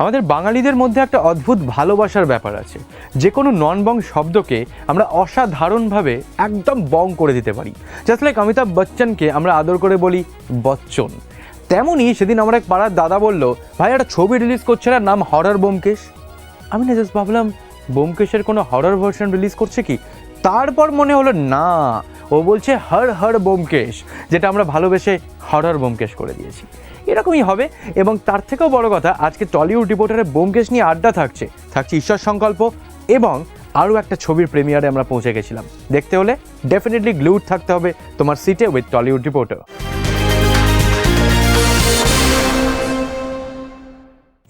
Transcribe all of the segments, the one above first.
আমাদের বাঙালিদের মধ্যে একটা অদ্ভুত ভালোবাসার ব্যাপার আছে। যে কোনো নন বং শব্দকে আমরা অসাধারণভাবে একদম বং করে দিতে পারি। জাস্ট লাইক অমিতাভ বচ্চনকে আমরা আদর করে বলি বচ্চন। তেমনই সেদিন আমার এক পাড়ার দাদা বলল, ভাই একটা ছবি রিলিজ করছে না, নাম হরর ব্যোমকেশ। আমি না জাস্ট ভাবলাম ব্যোমকেশের কোনো হরর ভার্সন রিলিজ করছে কি। তারপর মনে হলো না, ও বলছে হর হর ব্যোমকেশ, যেটা আমরা ভালোবেসে হরর ব্যোমকেশ করে দিয়েছি। এরকমই হবে। এবং তার থেকেও বড় কথা, আজকে টলিউড রিপোর্টারে ব্যোমকেশ নিয়ে আড্ডা থাকছে ঈশ্বর সংকল্প এবং আরও একটা ছবির প্রিমিয়ারে আমরা পৌঁছে গেছিলাম। দেখতে হলে ডেফিনেটলি গ্লুড থাকতে হবে তোমার সিটে উইথ টলিউড রিপোর্টার।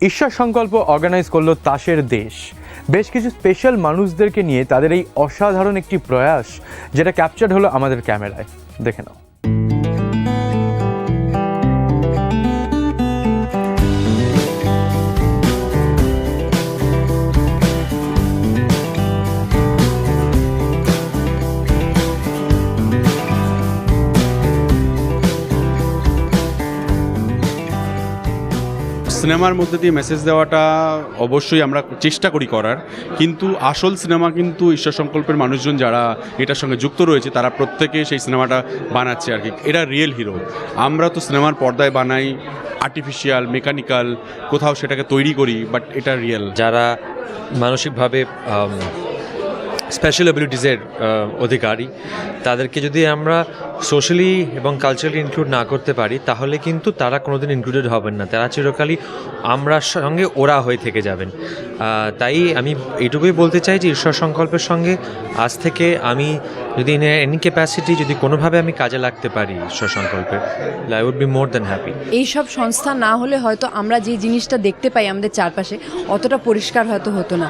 ঈশ্বর সংকল্প অর্গানাইজ করলো তাসের দেশ। বেশ কিছু স্পেশাল মানুষদেরকে নিয়ে তাদের এই অসাধারণ একটি প্রয়াস, যেটা ক্যাপচার্ড হলো আমাদের ক্যামেরায়। দেখে নাও। সিনেমার মধ্যে দিয়ে মেসেজ দেওয়াটা অবশ্যই আমরা চেষ্টা করি করার, কিন্তু আসল সিনেমা কিন্তু ঈশ্বর সংকল্পের মানুষজন যারা এটার সঙ্গে যুক্ত রয়েছে তারা প্রত্যেকে সেই সিনেমাটা বানাচ্ছে আর কি। এরা রিয়েল হিরো। আমরা তো সিনেমার পর্দায় বানাই আর্টিফিশিয়াল, মেকানিক্যাল, কোথাও সেটাকে তৈরি করি, বাট এটা রিয়েল। যারা মানসিকভাবে স্পেশাল অ্যাবিলিটিসের অধিকারী, তাদেরকে যদি আমরা সোশ্যালি এবং কালচারালি ইনক্লুড না করতে পারি, তাহলে কিন্তু তারা কোনোদিন ইনক্লুডেড হবেন না। তারা চিরকালই আমরা সঙ্গে ওরা হয়ে থেকে যাবেন। তাই আমি এইটুকুই বলতে চাই যে ঈশ্বর সংকল্পের সঙ্গে আজ থেকে আমি যদি এনি ক্যাপাসিটি যদি কোনোভাবে আমি কাজে লাগতে পারি ঈশ্বর সংকল্পের, I would be more than happy. এইসব সংস্থা না হলে হয়তো আমরা যে জিনিসটা দেখতে পাই আমাদের চারপাশে অতটা পরিষ্কার হয়তো হতো না।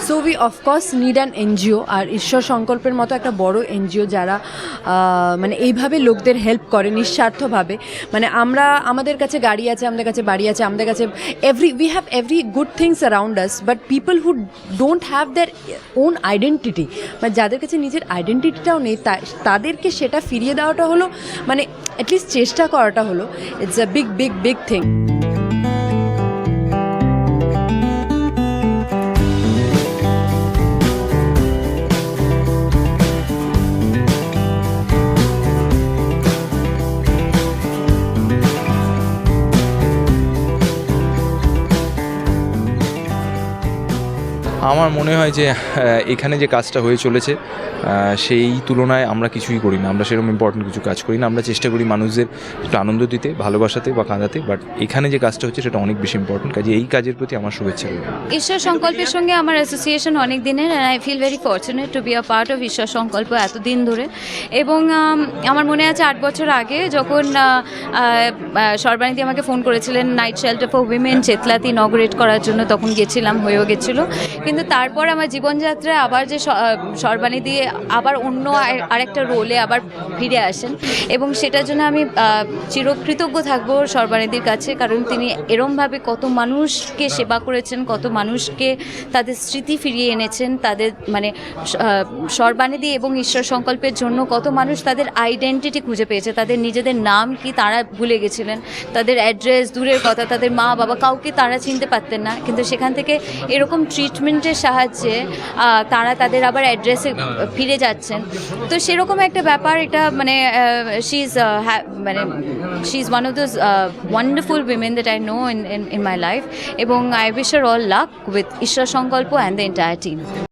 So we of course need an NGO, আর ঈশ্বর সংকল্পের মতো একটা বড় এনজিও যারা মানে এইভাবে লোকদের হেল্প করে নিঃস্বার্থভাবে। মানে আমাদের কাছে গাড়ি আছে, আমাদের কাছে বাড়ি আছে, আমাদের কাছে we have every good things around us, but people who don't have their own identity, মানে যাদের কাছে নিজের আইডেন্টিটিটাও নেই, তাদেরকে সেটা ফিরিয়ে দেওয়াটা হলো, মানে অ্যাটলিস্ট চেষ্টা করাটা হলো, it's a big big big thing. আমার মনে হয় যে এখানে যে কাজটা হয়ে চলেছে সেই তুলনায় আমরা কিছুই করি না, আমরা সেরকম ইম্পর্টেন্ট কিছু কাজ করি না। আমরা চেষ্টা করি মানুষদের একটু আনন্দ দিতে, ভালোবাসাতে বা কাঁদাতে, বাট এখানে যে কাজটা হচ্ছে সেটা অনেক বেশি ইম্পর্টেন্ট। কাজে এই কাজের প্রতি আমার শুভেচ্ছা রইল। ঈশ্বর সংকল্পের সঙ্গে আমার অ্যাসোসিয়েশন অনেক দিনের, and I feel very fortunate to be a part of Ishwar Sankalpa এতদিন ধরে। এবং আমার মনে আছে 8 বছর আগে যখন সর্বানিধি আমাকে ফোন করেছিলেন নাইট শেল্টার ফর উইমেন চেতলাতে ইনগ্রেট করার জন্য, তখন গেছিলাম, হয়েও গেছিলো। কিন্তু তারপর আমার জীবনযাত্রায় আবার যে সর্বানিধি আবার অন্য আরেকটা রোলে আবার ফিরে আসেন, এবং সেটার জন্য আমি চিরকৃতজ্ঞ থাকবো সর্বানিধির কাছে, কারণ তিনি এরমভাবে কত মানুষকে সেবা করেছেন, কত মানুষকে তাদের স্মৃতি ফিরিয়ে এনেছেন, তাদের মানে সর্বানিধি এবং ঈশ্বর সংকল্পের জন্য কত মানুষ তাদের আইডেন্টিটি খুঁজে পেয়েছে, তাদের নিজেদের নাম কি তারা ভুলে গেছিলেন, তাদের অ্যাড্রেস দূরের কথা, তাদের মা বাবা কাউকে তারা চিনতে পারতেন না, কিন্তু সেখান থেকে এরকম ট্রিটমেন্টের সাহায্যে তারা তাদের আবার অ্যাড্রেসে ফিরে যাচ্ছেন। তো সেরকম একটা ব্যাপার এটা, মানে she is one of those wonderful women that I know in my life, এবং I wish her all luck with Ishwar Sankalp and the entire team.